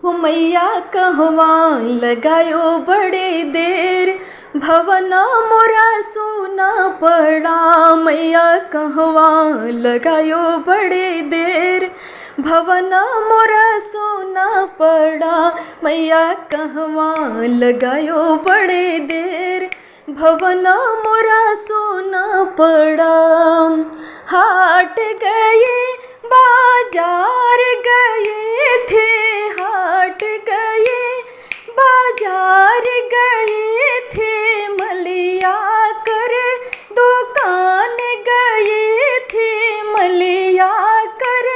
हो मैया कहवा लगायो बड़ी देर, भवना मोरा सोना पड़ा। मैया कहवा लगायो बड़ी देर, भवना मोरा सोना पड़ा। मैया कहवा लगायो बड़ी देर, भवना मोरा सोना पड़ा। हाट गए बाजार गए थे, हाट गए बाजार गए थे, मलिया कर दुकान गए थे, मलिया कर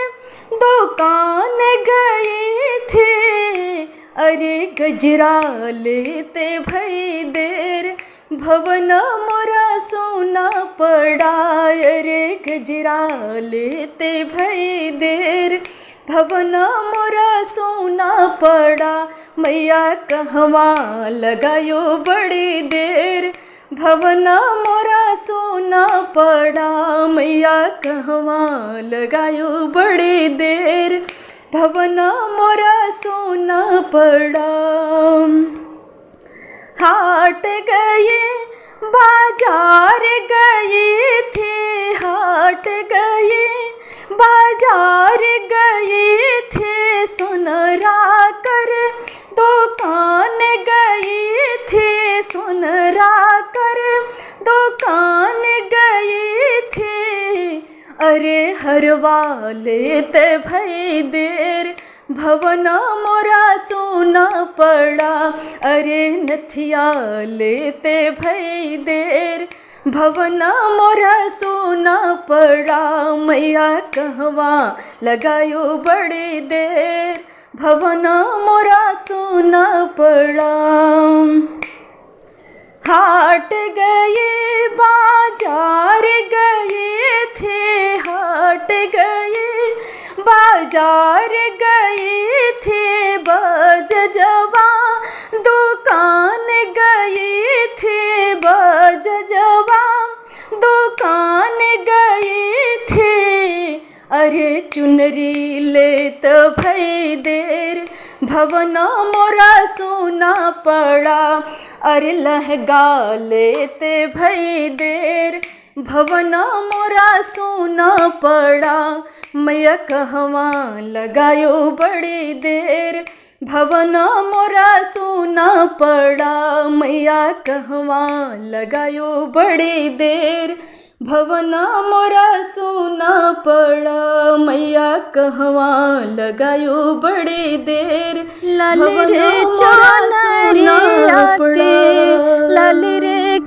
दुकान गए थे। अरे गजरा लेते भई देर, भवना मोरा सोना पड़ा। अरे गजरा लेते भई देर, भवना मोरा सोना पड़ा। मैया कहवा लगायो बड़ी देर, भवना मोरा सोना पड़ा। मैया कहवा लगायो बड़ी देर, भवना मोरा सोना पड़ा। हाट गए बाजार गए थे, हाट गए बाजार गए थे, सोनरा कर दुकान गए थे, सोनरा कर दुकान गए थे। अरे हरवा लेते भई देर, भवना मोरा सोना पड़ा। अरे नथिया लेते भई देर, भवना मोरा सोना पड़ा। मैया कहवा लगायो बड़ी देर, भवना मोरा सोना पड़ा। हाट गए बाजार गए थे, हाट गए बाजार गए थे, बजजवा दुकान गए थे, बजजवा दुकान गए थे। अरे चुनरी लेत भई देर, भवना मोरा सोना पड़ा। अरे लहंगा लेते भई देर, भवना मोरा सोना पड़ा। मैया कहवा लगायो बड़ी देर, भवना मोरा सोना पड़ा। मैया कहवा लगायो बड़ी देर, भवना मोरा सोना पड़ा। मैया कहवा लगायो बड़ी देर, लाल रे भवना मोरा